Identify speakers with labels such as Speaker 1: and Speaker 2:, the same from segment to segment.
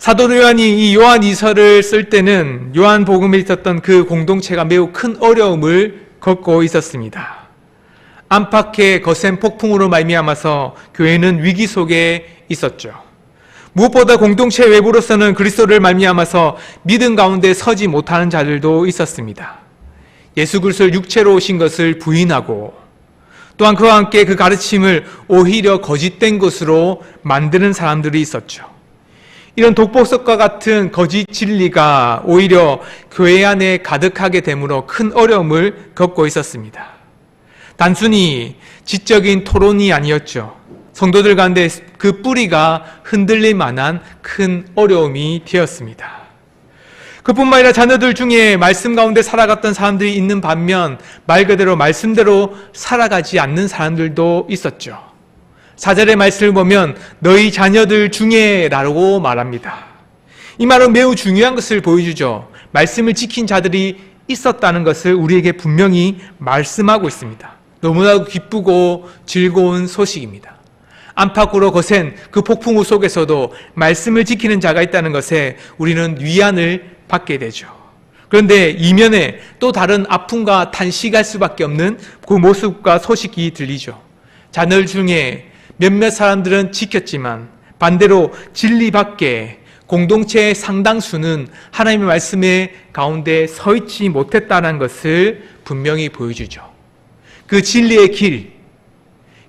Speaker 1: 사도 요한이 이 요한 2서를 쓸 때는 요한복음에 있었던 그 공동체가 매우 큰 어려움을 겪고 있었습니다. 안팎의 거센 폭풍으로 말미암아서 교회는 위기 속에 있었죠. 무엇보다 공동체 외부로서는 그리스도를 말미암아서 믿음 가운데 서지 못하는 자들도 있었습니다. 예수 그리스도를 육체로 오신 것을 부인하고 또한 그와 함께 그 가르침을 오히려 거짓된 것으로 만드는 사람들이 있었죠. 이런 독보석과 같은 거짓 진리가 오히려 교회 안에 가득하게 되므로 큰 어려움을 겪고 있었습니다. 단순히 지적인 토론이 아니었죠. 성도들 가운데 그 뿌리가 흔들릴 만한 큰 어려움이 되었습니다. 그뿐만 아니라 자녀들 중에 말씀 가운데 살아갔던 사람들이 있는 반면 말 그대로 말씀대로 살아가지 않는 사람들도 있었죠. 4절의 말씀을 보면 너희 자녀들 중에 라고 말합니다. 이 말은 매우 중요한 것을 보여주죠. 말씀을 지킨 자들이 있었다는 것을 우리에게 분명히 말씀하고 있습니다. 너무나도 기쁘고 즐거운 소식입니다. 안팎으로 거센 그 폭풍우 속에서도 말씀을 지키는 자가 있다는 것에 우리는 위안을 받게 되죠. 그런데 이면에 또 다른 아픔과 탄식할 수밖에 없는 그 모습과 소식이 들리죠. 자녀들 중에 몇몇 사람들은 지켰지만 반대로 진리 밖에 공동체의 상당수는 하나님의 말씀의 가운데 서 있지 못했다는 것을 분명히 보여주죠. 그 진리의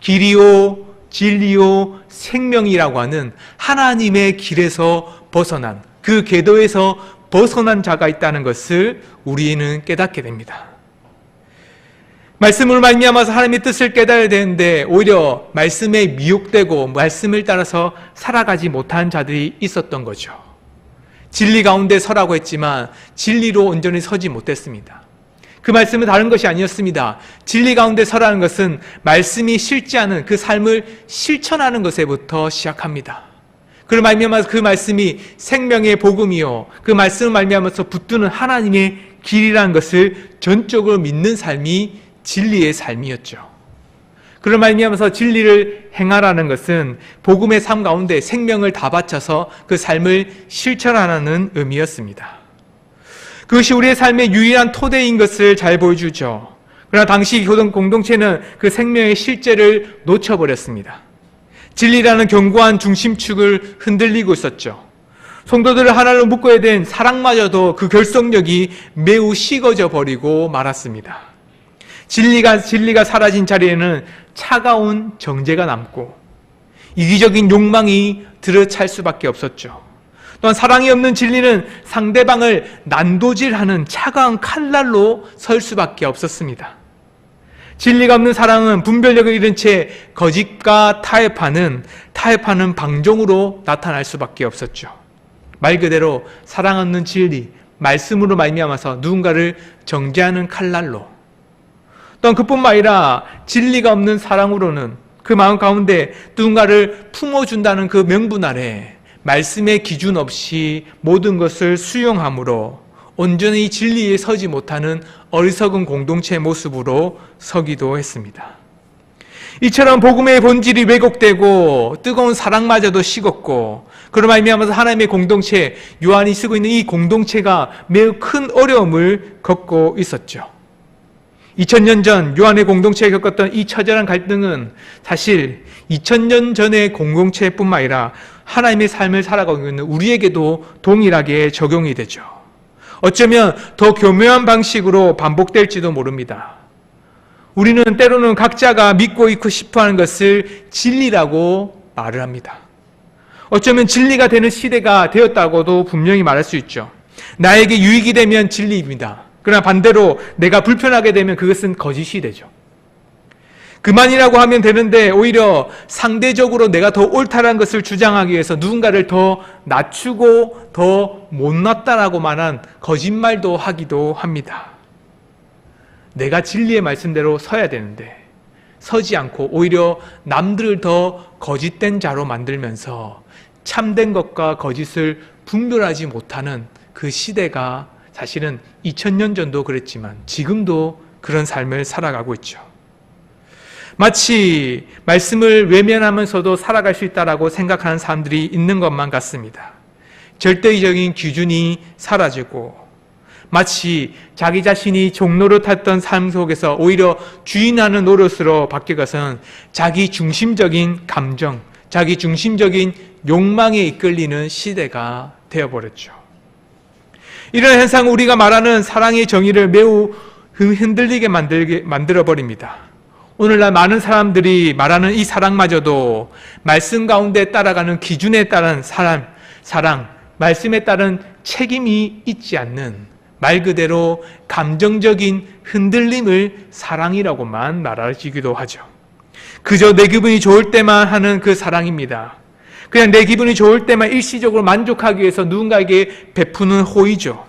Speaker 1: 길이요 진리요 생명이라고 하는 하나님의 길에서 벗어난 그 궤도에서 벗어난 자가 있다는 것을 우리는 깨닫게 됩니다. 말씀을 말미암아서 하나님의 뜻을 깨달아야 되는데 오히려 말씀에 미혹되고 말씀을 따라서 살아가지 못한 자들이 있었던 거죠. 진리 가운데 서라고 했지만 진리로 온전히 서지 못했습니다. 그 말씀은 다른 것이 아니었습니다. 진리 가운데 서라는 것은 말씀이 실제하는 그 삶을 실천하는 것에부터 시작합니다. 그를 말미암아서 그 말씀이 생명의 복음이요 그 말씀을 말미암아서 붙드는 하나님의 길이라는 것을 전적으로 믿는 삶이 진리의 삶이었죠. 그를 말미암아서 진리를 행하라는 것은 복음의 삶 가운데 생명을 다 바쳐서 그 삶을 실천하라는 의미였습니다. 그것이 우리의 삶의 유일한 토대인 것을 잘 보여주죠. 그러나 당시 교동 공동체는 그 생명의 실제를 놓쳐버렸습니다. 진리라는 견고한 중심축을 흔들리고 있었죠. 성도들을 하나로 묶어야 된 사랑마저도 그 결속력이 매우 식어져 버리고 말았습니다. 진리가 사라진 자리에는 차가운 정죄가 남고 이기적인 욕망이 들어찰 수밖에 없었죠. 또한 사랑이 없는 진리는 상대방을 난도질하는 차가운 칼날로 설 수밖에 없었습니다. 진리가 없는 사랑은 분별력을 잃은 채 거짓과 타협하는 방종으로 나타날 수밖에 없었죠. 말 그대로 사랑 없는 진리, 말씀으로 말미암아서 누군가를 정죄하는 칼날로, 또한 그뿐만 아니라 진리가 없는 사랑으로는 그 마음 가운데 누군가를 품어준다는 그 명분 아래 말씀의 기준 없이 모든 것을 수용함으로 온전히 진리에 서지 못하는 어리석은 공동체의 모습으로 서기도 했습니다. 이처럼 복음의 본질이 왜곡되고 뜨거운 사랑마저도 식었고 그로 말미암아서 하나님의 공동체, 요한이 쓰고 있는 이 공동체가 매우 큰 어려움을 겪고 있었죠. 2000년 전 요한의 공동체에 겪었던 이 처절한 갈등은 사실 2000년 전의 공동체뿐만 아니라 하나님의 삶을 살아가고 있는 우리에게도 동일하게 적용이 되죠. 어쩌면 더 교묘한 방식으로 반복될지도 모릅니다. 우리는 때로는 각자가 믿고 있고 싶어하는 것을 진리라고 말을 합니다. 어쩌면 진리가 되는 시대가 되었다고도 분명히 말할 수 있죠. 나에게 유익이 되면 진리입니다. 그러나 반대로 내가 불편하게 되면 그것은 거짓이 되죠. 그만이라고 하면 되는데 오히려 상대적으로 내가 더 옳다라는 것을 주장하기 위해서 누군가를 더 낮추고 더 못났다라고 말한 거짓말도 하기도 합니다. 내가 진리의 말씀대로 서야 되는데 서지 않고 오히려 남들을 더 거짓된 자로 만들면서 참된 것과 거짓을 분별하지 못하는 그 시대가 사실은 2000년 전도 그랬지만 지금도 그런 삶을 살아가고 있죠. 마치 말씀을 외면하면서도 살아갈 수 있다라고 생각하는 사람들이 있는 것만 같습니다. 절대적인 기준이 사라지고 마치 자기 자신이 종노릇했던 삶 속에서 오히려 주인하는 노릇으로 바뀌어가서는 자기 중심적인 감정, 자기 중심적인 욕망에 이끌리는 시대가 되어버렸죠. 이런 현상은 우리가 말하는 사랑의 정의를 매우 흔들리게 만들어버립니다. 오늘날 많은 사람들이 말하는 이 사랑마저도 말씀 가운데 따라가는 기준에 따른 사랑, 말씀에 따른 책임이 있지 않는 말 그대로 감정적인 흔들림을 사랑이라고만 말하기도 하죠. 그저 내 기분이 좋을 때만 하는 그 사랑입니다. 그냥 내 기분이 좋을 때만 일시적으로 만족하기 위해서 누군가에게 베푸는 호의죠.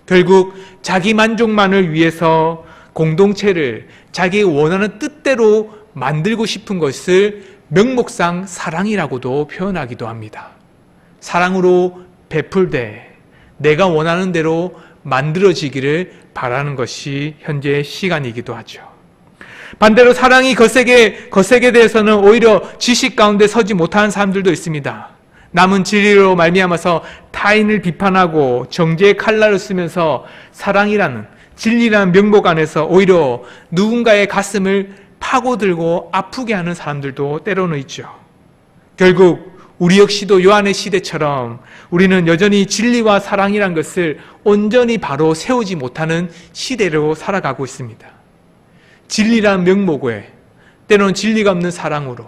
Speaker 1: 결국 자기 만족만을 위해서 공동체를 자기 원하는 뜻대로 만들고 싶은 것을 명목상 사랑이라고도 표현하기도 합니다. 사랑으로 베풀되 내가 원하는 대로 만들어지기를 바라는 것이 현재의 시간이기도 하죠. 반대로 사랑이 거세게 대해서는 오히려 지식 가운데 서지 못하는 사람들도 있습니다. 남은 진리로 말미암아서 타인을 비판하고 정죄의 칼날을 쓰면서 사랑이라는 진리라는 명목 안에서 오히려 누군가의 가슴을 파고들고 아프게 하는 사람들도 때로는 있죠. 결국 우리 역시도 요한의 시대처럼 우리는 여전히 진리와 사랑이란 것을 온전히 바로 세우지 못하는 시대로 살아가고 있습니다. 진리란 명목에 때로는 진리가 없는 사랑으로,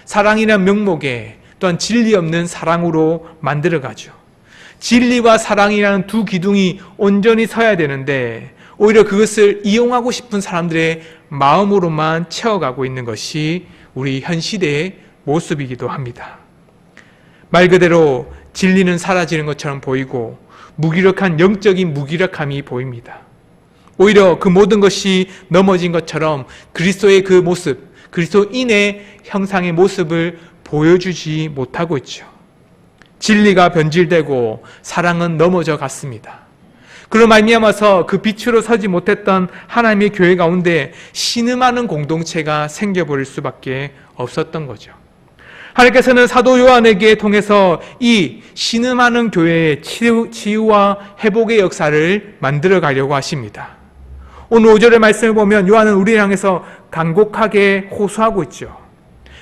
Speaker 1: 사랑이란 명목에 또한 진리 없는 사랑으로 만들어가죠. 진리와 사랑이라는 두 기둥이 온전히 서야 되는데 오히려 그것을 이용하고 싶은 사람들의 마음으로만 채워가고 있는 것이 우리 현 시대의 모습이기도 합니다. 말 그대로 진리는 사라지는 것처럼 보이고 무기력한 영적인 무기력함이 보입니다. 오히려 그 모든 것이 넘어진 것처럼 그리스도의 그 모습, 그리스도인의 형상의 모습을 보여주지 못하고 있죠. 진리가 변질되고 사랑은 넘어져 갔습니다. 그로 말미암아서 그 빛으로 서지 못했던 하나님의 교회 가운데 신음하는 공동체가 생겨버릴 수밖에 없었던 거죠. 하나님께서는 사도 요한에게 통해서 이 신음하는 교회의 치유와 회복의 역사를 만들어 가려고 하십니다. 오늘 5절의 말씀을 보면 요한은 우리를 향해서 간곡하게 호소하고 있죠.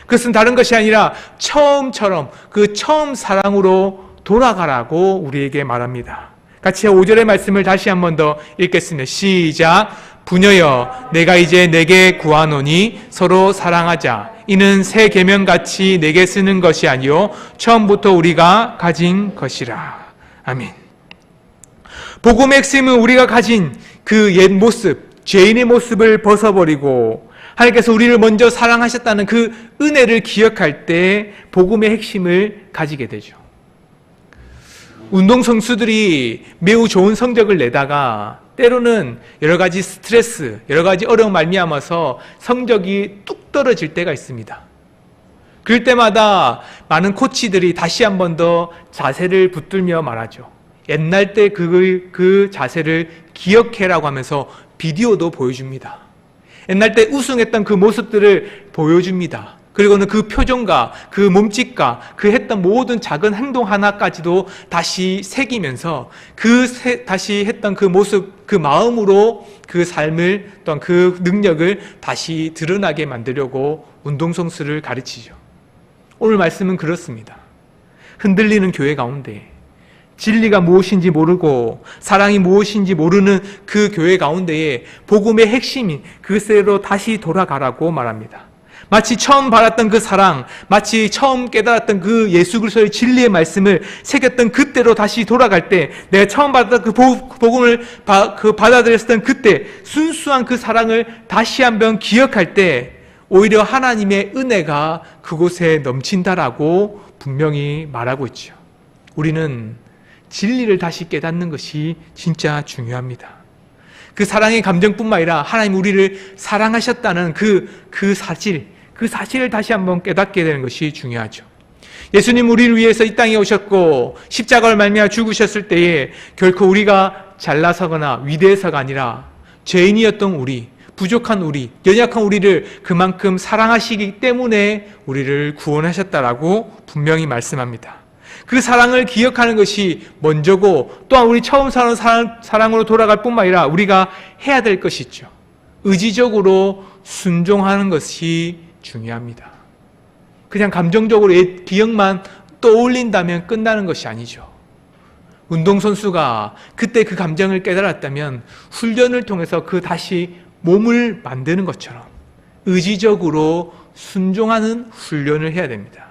Speaker 1: 그것은 다른 것이 아니라 처음처럼 그 처음 사랑으로 돌아가라고 우리에게 말합니다. 같이 5절의 말씀을 다시 한 번 더 읽겠습니다. 시작. 부녀여 내가 이제 내게 구하노니 서로 사랑하자. 이는 새 계명같이 내게 쓰는 것이 아니요 처음부터 우리가 가진 것이라. 아멘. 복음의 핵심은 우리가 가진 그 옛 모습, 죄인의 모습을 벗어버리고 하나님께서 우리를 먼저 사랑하셨다는 그 은혜를 기억할 때 복음의 핵심을 가지게 되죠. 운동선수들이 매우 좋은 성적을 내다가 때로는 여러 가지 스트레스, 여러 가지 어려움 말미암아서 성적이 뚝 떨어질 때가 있습니다. 그럴 때마다 많은 코치들이 다시 한 번 더 자세를 붙들며 말하죠. 옛날 때 그 자세를 기억해라고 하면서 비디오도 보여줍니다. 옛날 때 우승했던 그 모습들을 보여줍니다. 그리고는 그 표정과 그 몸짓과 그 했던 모든 작은 행동 하나까지도 다시 새기면서 다시 했던 그 모습, 그 마음으로 그 삶을 또한 그 능력을 다시 드러나게 만들려고 운동선수를 가르치죠. 오늘 말씀은 그렇습니다. 흔들리는 교회 가운데 진리가 무엇인지 모르고 사랑이 무엇인지 모르는 그 교회 가운데에 복음의 핵심인 그것으로 다시 돌아가라고 말합니다. 마치 처음 받았던 그 사랑, 마치 처음 깨달았던 그 예수 그리스도의 진리의 말씀을 새겼던 그때로 다시 돌아갈 때, 내가 처음 받았던 그 복음을 받아들였던 그때 순수한 그 사랑을 다시 한번 기억할 때 오히려 하나님의 은혜가 그곳에 넘친다라고 분명히 말하고 있죠. 우리는 진리를 다시 깨닫는 것이 진짜 중요합니다. 그 사랑의 감정뿐만 아니라 하나님 우리를 사랑하셨다는 그 사실을 다시 한번 깨닫게 되는 것이 중요하죠. 예수님 우리를 위해서 이 땅에 오셨고 십자가를 말미암아 죽으셨을 때에 결코 우리가 잘나서거나 위대해서가 아니라 죄인이었던 우리, 부족한 우리, 연약한 우리를 그만큼 사랑하시기 때문에 우리를 구원하셨다라고 분명히 말씀합니다. 그 사랑을 기억하는 것이 먼저고, 또한 우리 처음 사는 사랑으로 돌아갈 뿐만 아니라 우리가 해야 될 것이 있죠. 의지적으로 순종하는 것이 중요합니다. 그냥 감정적으로 옛 기억만 떠올린다면 끝나는 것이 아니죠. 운동선수가 그때 그 감정을 깨달았다면 훈련을 통해서 그 다시 몸을 만드는 것처럼 의지적으로 순종하는 훈련을 해야 됩니다.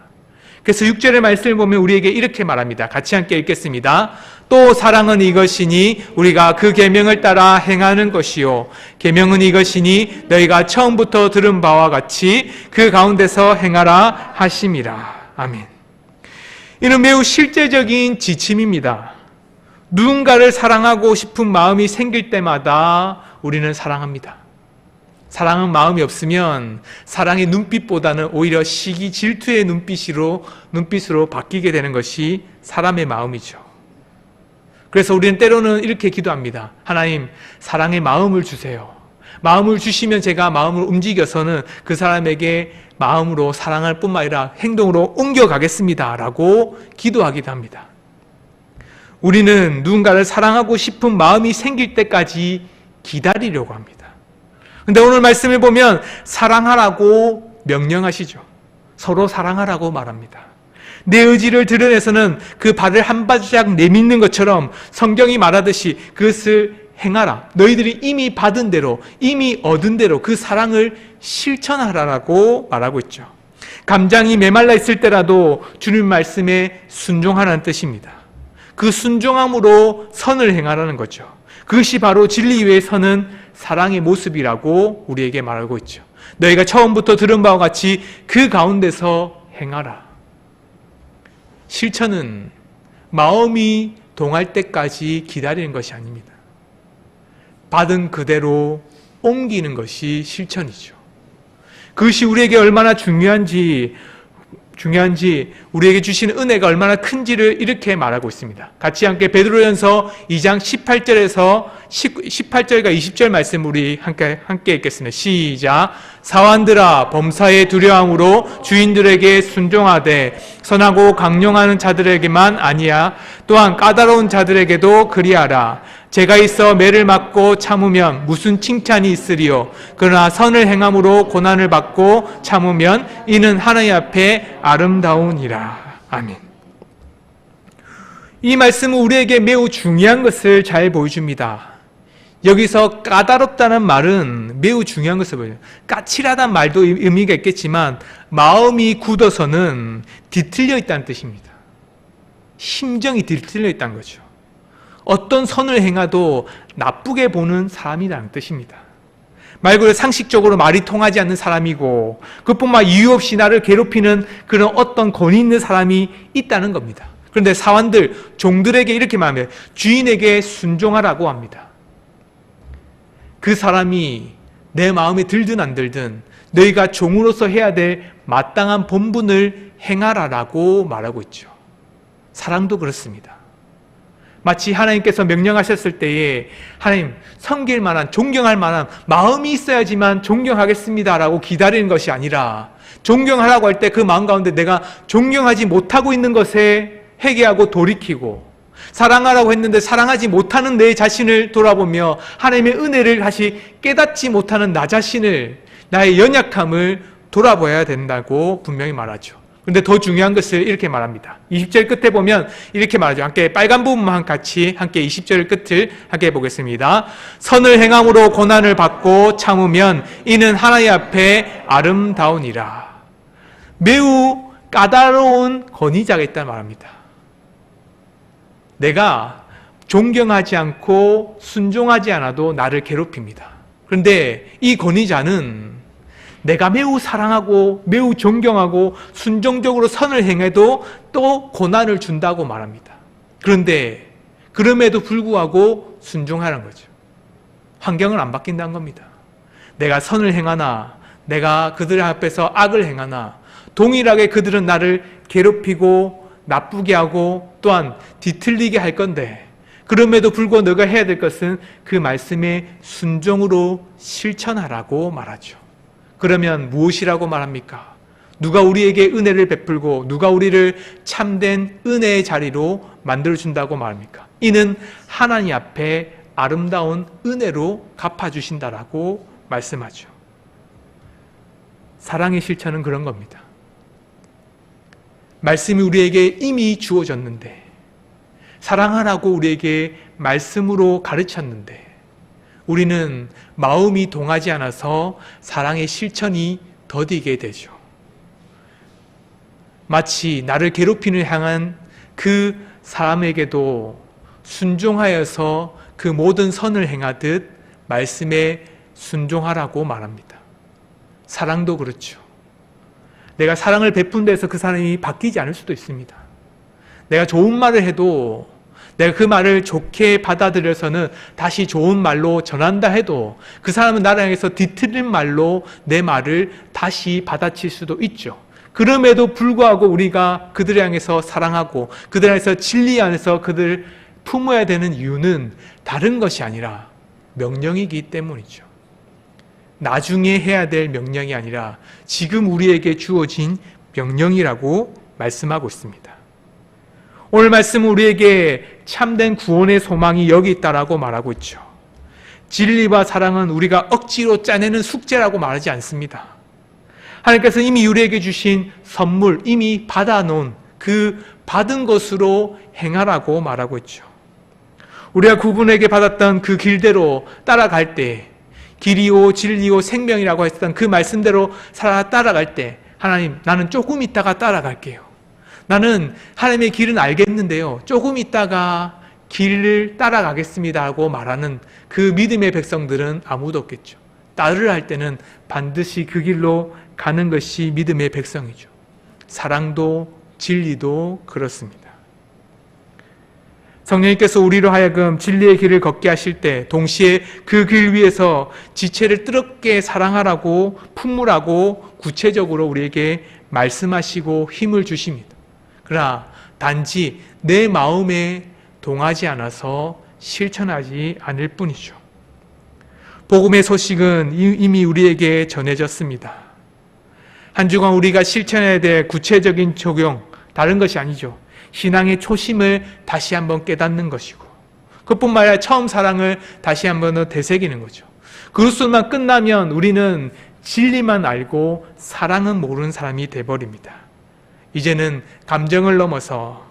Speaker 1: 그래서 6절의 말씀을 보면 우리에게 이렇게 말합니다. 같이 함께 읽겠습니다. 또 사랑은 이것이니 우리가 그 계명을 따라 행하는 것이요 계명은 이것이니 너희가 처음부터 들은 바와 같이 그 가운데서 행하라 하심이라. 아멘. 이는 매우 실제적인 지침입니다. 누군가를 사랑하고 싶은 마음이 생길 때마다 우리는 사랑합니다. 사랑은 마음이 없으면 사랑의 눈빛보다는 오히려 시기 질투의 눈빛으로 바뀌게 되는 것이 사람의 마음이죠. 그래서 우리는 때로는 이렇게 기도합니다. 하나님, 사랑의 마음을 주세요. 마음을 주시면 제가 마음을 움직여서는 그 사람에게 마음으로 사랑할 뿐만 아니라 행동으로 옮겨가겠습니다 라고 기도하기도 합니다. 우리는 누군가를 사랑하고 싶은 마음이 생길 때까지 기다리려고 합니다. 근데 오늘 말씀을 보면 사랑하라고 명령하시죠. 서로 사랑하라고 말합니다. 내 의지를 드러내서는 그 발을 한 발짝 내딛는 것처럼 성경이 말하듯이 그것을 행하라. 너희들이 이미 받은 대로, 이미 얻은 대로 그 사랑을 실천하라고 말하고 있죠. 감정이 메말라 있을 때라도 주님 말씀에 순종하라는 뜻입니다. 그 순종함으로 선을 행하라는 거죠. 그것이 바로 진리 위에 서는 사랑의 모습이라고 우리에게 말하고 있죠. 너희가 처음부터 들은 바와 같이 그 가운데서 행하라. 실천은 마음이 동할 때까지 기다리는 것이 아닙니다. 받은 그대로 옮기는 것이 실천이죠. 그것이 우리에게 얼마나 중요한지 우리에게 주신 은혜가 얼마나 큰지를 이렇게 말하고 있습니다. 같이 함께 베드로전서 2장 18절과 20절 말씀 우리 함께 읽겠습니다. 시작. 사환들아 범사에 두려움으로 주인들에게 순종하되 선하고 강령하는 자들에게만 아니야 또한 까다로운 자들에게도 그리하라. 죄가 있어 매를 맞고 참으면 무슨 칭찬이 있으리요. 그러나 선을 행함으로 고난을 받고 참으면 이는 하나님 앞에 아름다우니라. 아멘. 이 말씀은 우리에게 매우 중요한 것을 잘 보여줍니다. 여기서 까다롭다는 말은 매우 중요한 것을 보여요. 까칠하다는 말도 의미가 있겠지만 마음이 굳어서는 뒤틀려 있다는 뜻입니다. 심정이 뒤틀려 있다는 거죠. 어떤 선을 행해도 나쁘게 보는 사람이라는 뜻입니다. 말 그대로 상식적으로 말이 통하지 않는 사람이고 그뿐만 이유 없이 나를 괴롭히는 그런 어떤 권위 있는 사람이 있다는 겁니다. 그런데 사환들, 종들에게 이렇게 말하면 주인에게 순종하라고 합니다. 그 사람이 내 마음에 들든 안 들든 너희가 종으로서 해야 될 마땅한 본분을 행하라라고 말하고 있죠. 사랑도 그렇습니다. 마치 하나님께서 명령하셨을 때에 하나님 섬길 만한, 존경할 만한 마음이 있어야지만 존경하겠습니다라고 기다리는 것이 아니라 존경하라고 할 때 그 마음 가운데 내가 존경하지 못하고 있는 것에 회개하고 돌이키고 사랑하라고 했는데 사랑하지 못하는 내 자신을 돌아보며 하나님의 은혜를 다시 깨닫지 못하는 나 자신을, 나의 연약함을 돌아봐야 된다고 분명히 말하죠. 그런데 더 중요한 것을 이렇게 말합니다. 20절 끝에 보면 이렇게 말하죠. 함께 빨간 부분만 같이 함께 20절 끝을 함께 보겠습니다. 선을 행함으로 고난을 받고 참으면 이는 하나님 앞에 아름다우니라. 매우 까다로운 권위자가 있다는 말합니다. 내가 존경하지 않고 순종하지 않아도 나를 괴롭힙니다. 그런데 이 권위자는 내가 매우 사랑하고 매우 존경하고 순종적으로 선을 행해도 또 고난을 준다고 말합니다. 그런데 그럼에도 불구하고 순종하는 거죠. 환경은 안 바뀐다는 겁니다. 내가 선을 행하나 내가 그들 앞에서 악을 행하나 동일하게 그들은 나를 괴롭히고 나쁘게 하고 또한 뒤틀리게 할 건데 그럼에도 불구하고 너가 해야 될 것은 그 말씀에 순종으로 실천하라고 말하죠. 그러면 무엇이라고 말합니까? 누가 우리에게 은혜를 베풀고 누가 우리를 참된 은혜의 자리로 만들어준다고 말합니까? 이는 하나님 앞에 아름다운 은혜로 갚아주신다라고 말씀하죠. 사랑의 실천은 그런 겁니다. 말씀이 우리에게 이미 주어졌는데, 사랑하라고 우리에게 말씀으로 가르쳤는데, 우리는 마음이 동하지 않아서 사랑의 실천이 더디게 되죠. 마치 나를 괴롭히는 향한 그 사람에게도 순종하여서 그 모든 선을 행하듯 말씀에 순종하라고 말합니다. 사랑도 그렇죠. 내가 사랑을 베푼다 해서 그 사람이 바뀌지 않을 수도 있습니다. 내가 좋은 말을 해도, 내가 그 말을 좋게 받아들여서는 다시 좋은 말로 전한다 해도 그 사람은 나를 향해서 뒤틀린 말로 내 말을 다시 받아칠 수도 있죠. 그럼에도 불구하고 우리가 그들을 향해서 사랑하고 그들을 향해서 진리 안에서 그들을 품어야 되는 이유는 다른 것이 아니라 명령이기 때문이죠. 나중에 해야 될 명령이 아니라 지금 우리에게 주어진 명령이라고 말씀하고 있습니다. 오늘 말씀은 우리에게 참된 구원의 소망이 여기 있다라고 말하고 있죠. 진리와 사랑은 우리가 억지로 짜내는 숙제라고 말하지 않습니다. 하나님께서 이미 우리에게 주신 선물, 이미 받아놓은 그 받은 것으로 행하라고 말하고 있죠. 우리가 그분에게 받았던 그 길대로 따라갈 때, 길이요 진리요 생명이라고 했던 그 말씀대로 따라갈 때, 하나님, 나는 조금 있다가 따라갈게요. 나는 하나님의 길은 알겠는데요, 조금 있다가 길을 따라가겠습니다 하고 말하는 그 믿음의 백성들은 아무도 없겠죠. 따르려 할 때는 반드시 그 길로 가는 것이 믿음의 백성이죠. 사랑도 진리도 그렇습니다. 성령님께서 우리로 하여금 진리의 길을 걷게 하실 때 동시에 그 길 위에서 지체를 뜨겁게 사랑하라고 품으라고 구체적으로 우리에게 말씀하시고 힘을 주십니다. 그러나 단지 내 마음에 동하지 않아서 실천하지 않을 뿐이죠. 복음의 소식은 이미 우리에게 전해졌습니다. 한 주간 우리가 실천해야 될 구체적인 적용, 다른 것이 아니죠. 신앙의 초심을 다시 한번 깨닫는 것이고, 그뿐만 아니라 처음 사랑을 다시 한번 되새기는 거죠. 그것만 끝나면 우리는 진리만 알고 사랑은 모르는 사람이 돼버립니다. 이제는 감정을 넘어서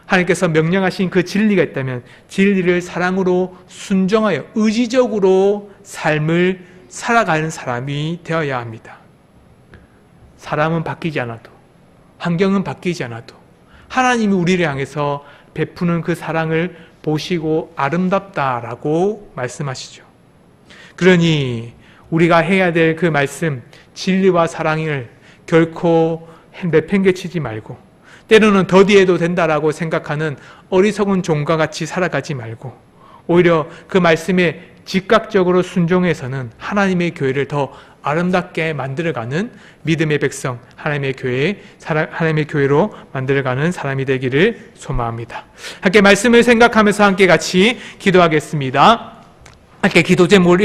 Speaker 1: 하나님께서 명령하신 그 진리가 있다면 진리를 사랑으로 순종하여 의지적으로 삶을 살아가는 사람이 되어야 합니다. 사람은 바뀌지 않아도, 환경은 바뀌지 않아도 하나님이 우리를 향해서 베푸는 그 사랑을 보시고 아름답다라고 말씀하시죠. 그러니 우리가 해야 될 그 말씀, 진리와 사랑을 결코 내팽개치지 말고, 때로는 더디해도 된다라고 생각하는 어리석은 종과 같이 살아가지 말고, 오히려 그 말씀에 즉각적으로 순종해서는 하나님의 교회를 더 아름답게 만들어가는 믿음의 백성, 하나님의 교회로 만들어가는 사람이 되기를 소망합니다. 함께 말씀을 생각하면서 함께 같이 기도하겠습니다. 함께 기도 제목을